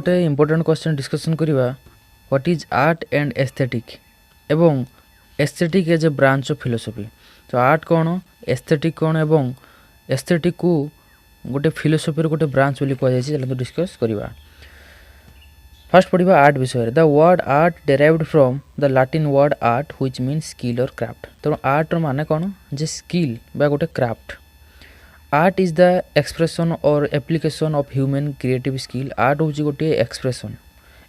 गोटे important question discussion करवा what is art and aesthetic एवं aesthetic as a branch of philosophy. तो art कौन एस्थेटिक कौन एवं एस्थेटिक को गोटे फिलोसफी गोटे ब्रांच बोली कहुई डिस्कस करवा। फर्स्ट पढ़ा आर्ट विषय the word art derived from the Latin word art which means skill और क्राफ्ट। तो आर्ट माने कौन जे स्किल बा गोटे craft. Art is the expression और application of human creative skill. Art हूँ गोटे एक्सप्रेशन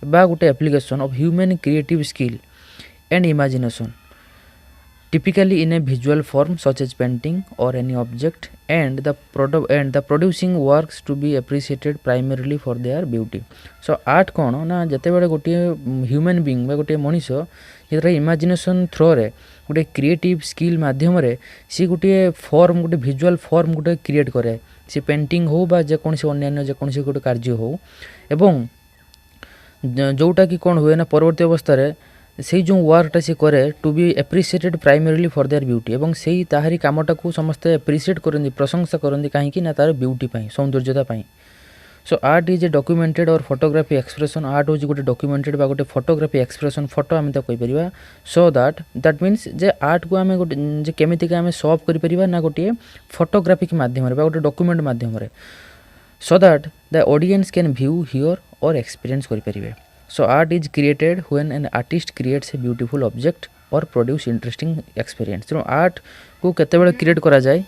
बा गोटे application of human creative skill and imagination typically in a visual form such as painting or any object and the producing works to be appreciated primarily for their beauty. So art कौन ना जते बड़े गोटे human being बा गोटे Manish जेतरा imagination throw रे गोटे creative skill माध्यम रे सी गोटे फॉर्म गोटे विजुअल फॉर्म गोटे क्रिएट करे सी पेंटिंग हो बा जे कोनसी अन्य जे कोनसी गोटे कार्य हो एवं जोटा कि कौन हुए ना परवर्ती अवस्था रे से जो वर्कटा सी करे to be appreciated primarily for their beauty एवं से ही ताहारी कामटा को समस्ते एप्रिशिएट करंदी प्रशंसा करंदी कहीं ना तार ब्यूटी पाई सौंदर्यता पाई। So art is a documented और फोटोग्राफी एक्सप्रेशन। आर्ट हो गोटे डॉक्यूमेंटेड बा गोटे फोटोग्राफी एक्सप्रेशन फोटो आम कहि परिबा। सो दैट मीन्स जे आर्ट को आम गोटे जे केमितिका आम सॉल्व करि परिबा ना गोटे फोटोग्राफिक माध्यम रे बा गोटे डॉक्यूमेंट माध्यम रे so that the audience can view here और एक्सपीरियंस करि परिबे। So art is created when an artist creates a beautiful object or produce interesting experience. तेणु आर्ट को केते बेले क्रिएट करा जाए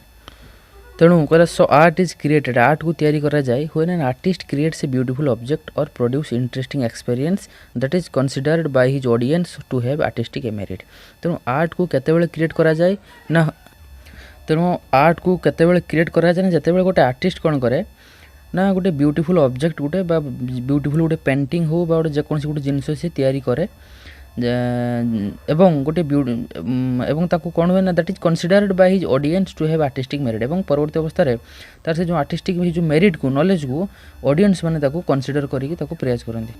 तेणु कहला सो आर्ट इज क्रिएटेड आर्ट को तैयारी करा जाए when an artist creates a beautiful object or produce interesting experience that is considered by his audience to have artistic merit. तेणु आर्ट को केते बेले क्रिएट करा जाए ना तेणु आर्ट को केते बेले क्रिएट करा जाए जते बेले गोटे आर्टिस्ट कोन करे ना गोटे ब्यूटीफुल ऑब्जेक्ट गोटे बा ब्यूटीफुल गोटे पेंटिंग हो बा गोटे जेकोसी गोटे जिनस से तैयारी करे एवं गोटे एवं ताको कौन हुए ना that is considered by his audience to have artistic merit एवं परवर्ती अवस्था रे तार से जो आर्टिस्टिक जो मेरिट को नॉलेज को ऑडियंस माने ताको कंसिडर करिक ताको प्रयास करंती।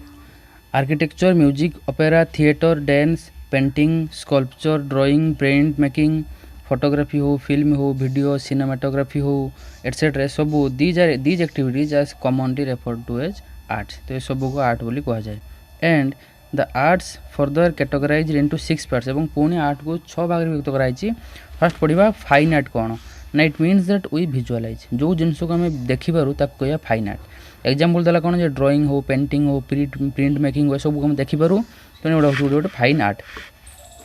Architecture music opera theatre dance painting sculpture drawing print making photography हो फिल्म हो वीडियो सिनेमाटोग्राफी हो एटसेट्रा सब these activities as commonly referred to as arts. तो ये सब को आर्ट बोली कहा जाए। And the arts further categorise into 6 parts एवं पुणी आर्ट को 6 भाग विभक्त कराई। फर्स्ट पढ़ा फाइन आर्ट कौन ना it means that we visualise जो जिनस को आम देखिपारू ताको कहया फाइन आर्ट। एग्जांपल देला कौन जे ड्राइंग हो पेंटिंग हो प्रिंट मेकिंग हो सब को हम देखिपारू तेणु गोटे फाइन आर्ट।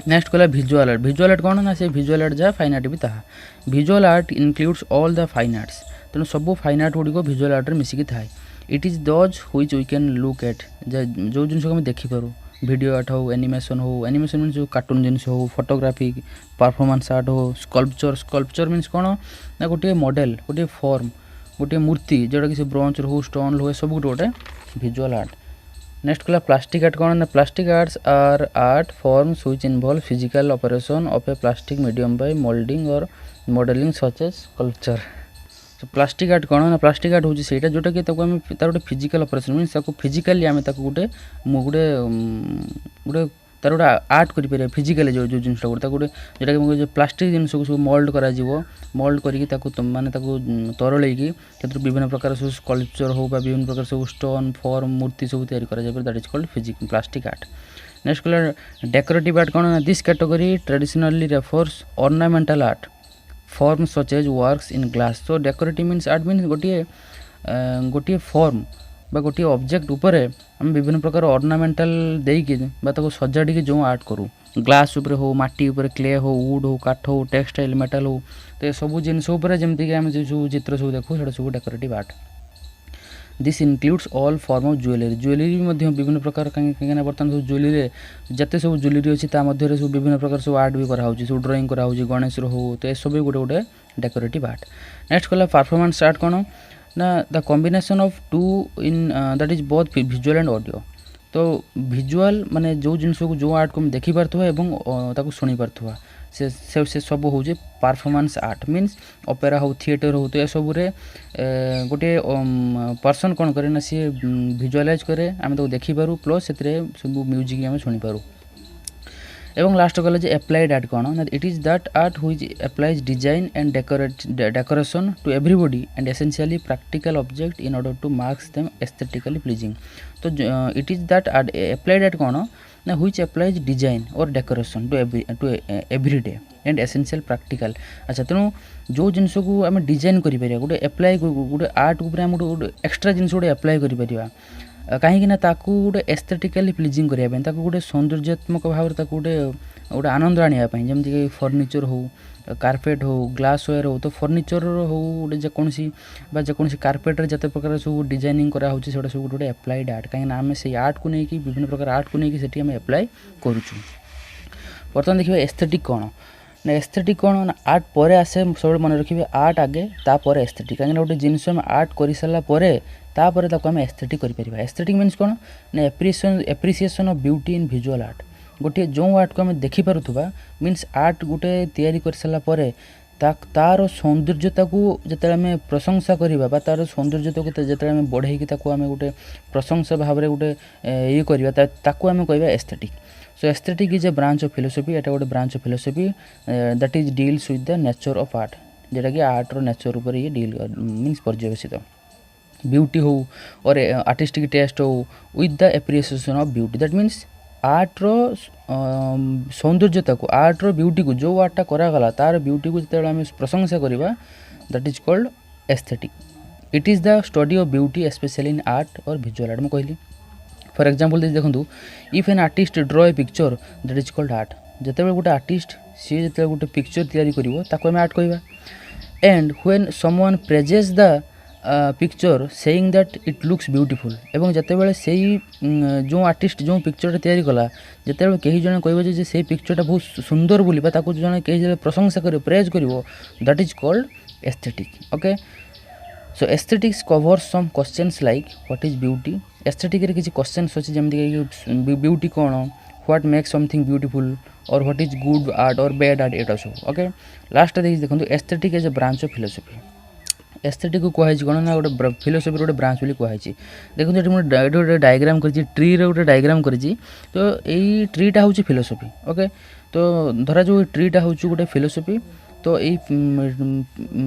नेक्स्ट कहला विजुअल आर्ट। विजुअल आर्ट कौन ना से विजुअल आर्ट जहाँ फाइन आर्ट भी ताहा। Visual art includes all the fine arts तेणु सब फाइन आर्ट गुड़िक विजुअल आर्ट मिसिकी थाए। It is those which we can look at जो जिनस को आम देखिपारू वीडियो आर्ट हो एनिमेशन मीन्स जो कार्टून जिनस हो फोटोग्राफी परफॉर्मेंस आर्ट हो स्कल्पचर मीन्स कौन ना गोटे मॉडल गोटे फॉर्म गोटे मूर्ति जोटा कि ब्रोंज हो स्टोन हो सब गोटे विजुअल आर्ट। नेक्स्ट कहला प्लास्टिक आर्ट कौन ना plastic arts are art forms which involve physical operation of a plastic medium by moulding और मॉडलिंग सच एज स्कल्पचर। तो प्लास्टिक आर्ट कौन ना प्लास्टिक आर्ट होची सेटा जोटा कि ताको हम तार गोटे फिजिकल ऑपरेशन मीन्स ताको फिजिकली आम ताको गोटे गोटे गोटे तार गोटे आर्ट करें फिजिकली जो जो जिनस गोटे गोटे जोटा कि प्लास्टिक जिनस को सब मोल्ड करा मोल्ड करके माने तरलैकी विभिन्न प्रकार सब स्कल्पचर हो विभिन्न प्रकार सब स्टोन फॉर्म मूर्ति सब तैयारी करा that is called plastic art. Next कहला डेकोरेटिव आर्ट कौन ना this category traditionally refers ornamental art form such as works in glass. तो डेकोरेटिव मीन्स आर्ट मीन्स गोटे फॉर्म बा गोटे ऑब्जेक्ट ऊपर हम विभिन्न प्रकार ऑर्नामेंटल देकी बा ताको सजाड़ी जो आर्ट करूँ ग्लास ऊपर हो माटी ऊपर क्ले हो वुड हो काठ हो टेक्सटाइल मेटल हो तो ये सब जिनस जमीक आम जो चित्र सब देखू से सब decorative art. This includes all form of jewellery विभिन्न प्रकार कहीं बर्तमान सब ज्वेलरी जिते सब ज्वेलरी अच्छी सब विभिन्न प्रकार सब आर्ट भी कराऊँ सब ड्राइंग कराऊँ गणेश हो तो ये सब गोटे गोटे डेकोरेटिव आर्ट। नेक्स्ट कहला परफॉर्मेंस आर्ट कौन ना the combination of two in that is both visual and audio. तो विजुअल माने जो जिनस को जो आर्ट को देखी पार्थुवा एवं ताको सुनी पार्थुवा से सब हो परफॉर्मेंस आर्ट मीन्स ओपेरा हो थिएटर हो तो ये सब गोटे पर्सन कौन करे ना सी विजुअलाइज करे आम तो देखिपारू प्लस से सब म्यूजिक आम शुणी पारू। एवं लास्ट कहला जे एप्लाइड आर्ट कौन ना it is that art which applies design and decoration to everybody and essentially practical object in order to marks them aesthetically pleasing. तो इट is that art applied art कौन ना व्हिच एप्लाइज डिजाइन और decoration to everyday and essential practical. अच्छा तेणु जो जिनस को आम डिजाइन कर गोटे एप्लाय गोटे आर्ट उपर आम गोटे एक्सट्रा जिनस गोटे एप्लाय कर कहीं गोटे एस्थेटिकली प्लीजिंग करने गोटे सौंदर्यात्मक भाव में गोटे गोटे आनंद आने जमीक फर्निचर हो कार्पेट हो ग्लासवेयर हो तो फर्निचर हो गोटे जेकोसी कार्पेट जिते प्रकार सब डिजाइनिंग कराऊँ से सब गोटे एप्लाइड आर्ट कहीं आम से आर्ट को लेकिन विभिन्न प्रकार आर्ट को लेकिन आम एप्लाय करुचु। बर्तमान देखिए एस्थेटिक कौन ना एस्थेटिक कौन ना आर्ट पर आसे सब मन रखिए आर्ट आगे तापर एस्थेटिक कहीं गोटे जिनस आम आर्ट कर सारापर तापर आम एस्थेटिक कर। एस्थेटिक मीन्स कौन ना appreciation of beauty in visual art गोटे जो आर्ट को आम देखिपा मीन्स आर्ट गोटे तैयारी कर सारापर तार सौंदर्यता को जिते आम प्रशंसा करवा तार सौंदर्यता को जिते आम बढ़े आम गोटे प्रशंसा भाव में गोटे ये करवा आम कह aesthetic. So aesthetic is a branch of philosophy एटा गोटे branch of philosophy that is deals with the nature of art जेटा कि आर्ट रो नेचर ऊपर ये डील मीन्स पर्यवेसित ब्यूटी हो और आर्टिस्टिक टेस्ट हो with the appreciation of beauty that means art रो सौंदर्यता को आर्ट रो ब्यूटी को जो आर्टा करागला तार ब्यूटी को जिते आम प्रशंसा करवा that is called aesthetic. It is the study of beauty specially in art और विजुअल आर्ट। मैं कहली फॉर एग्जांपल देखो if an artist draw a picture that is called art जिते गोटे आर्टिस्ट सी जो गोटे पिक्चर तैयारी कर आर्ट कहवा and when someone praises the picture saying that it looks beautiful एवं जिते से जो आर्टिस्ट जो पिक्चर तैयारी कला जिते कहीं जन कह से पिक्चरटा बहुत सुंदर बोली जन कहीं प्रशंसा कर प्रेज कर that is called aesthetic. Okay so aesthetics covers some questions like what is beauty aesthetic रे किसी क्वेश्चंस अछि जमती ब्यूटी कौन व्हाट मेक्स समथिंग ब्यूटीफुल और व्हाट इज गुड आर्ट और बैड आर्ट एटा सब। ओके लास्ट देखो aesthetic as a branch of philosophy aesthetic को कहुई कौन ना गोटे फिलोसफी गोटे ब्रांच बोली कहुई देखो ये गोटे डायग्राम कर ट्री रे गोटे डायग्राम कर तो यही ट्रीटा हूँ फिलोसफी। ओके तो धरा जो ट्रीटा हूँ गोटे फिलोसफी तो यही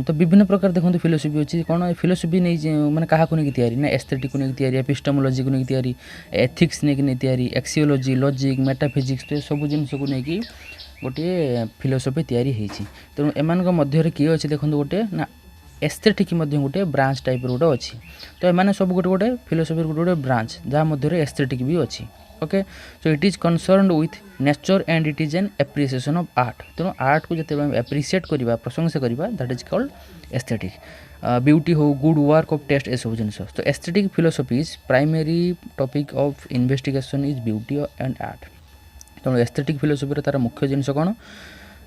तो विभिन्न प्रकार देखो फिलोसफी अच्छी कौन फिलोसफी नहीं मैंने क्या नहीं तैयारी ना एस्थेटिक को नहीं तैयारी एपिस्टेमोलॉजी को नहीं तैयारी एथिक्स नहीं तैयारी एक्सियोलॉजी लॉजिक मेटाफिजिक्स तो सब जिन को लेकिन गोटे फिलोसफी तैयारी होती तेणु एमान मध्य किए अच्छे देखो गोटे ना एस्थेटिक गोटे ब्रांच टाइप गोटे अच्छी तो एमाने सब गोटे गोटे फिलोसफी गोटे गोटे ब्रांच जहाँ मध्य एस्थेटिक भी अच्छी। Okay so it is concerned with nature and it is an appreciation of art तेणु आर्ट को जिते एप्रिसिएट करवा प्रशंसा करवा that is called aesthetic. Beauty हो गुड वर्क ऑफ टेस्ट ए सब जिन तो aesthetic philosophy is primary topic of investigation is beauty and art तेणु एस्थेटिक फिलोसफी तार मुख्य जिन कौन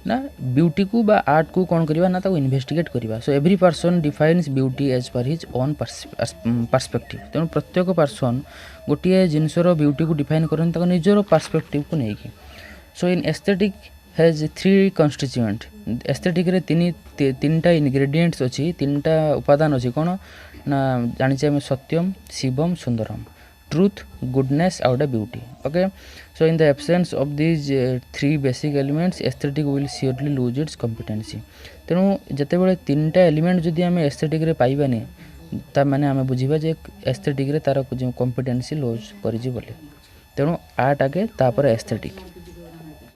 ना ब्यूटी को बा आर्ट को कौन करवा ना ताको इन्वेस्टिगेट करवा। So every person defines beauty as per his own perspective तेणु प्रत्येक पर्सन गोटे जिनसर ब्यूटी को डिफाइन करते निजर पर्सपेक्टिव को लेकिन। So in aesthetic has three constituent aesthetic रे तीन इनग्रेडिएंट्स अच्छी तीनटा उपादान अच्छी कौन ना जानी आम सत्यम शिवम सुंदरम truth goodness out a beauty. Okay so in the absence of these three basic elements aesthetic will surely lose its competency तेणु जिते तीनटा एलिमेंट जदि आम एस्थेटिक रे पाइबानी ता माने आम बुझा जे एस्थेटिक रे तार जो कॉम्पिटेंसी लूज करी तेणु आर्ट आगे तापर एस्थेटिक।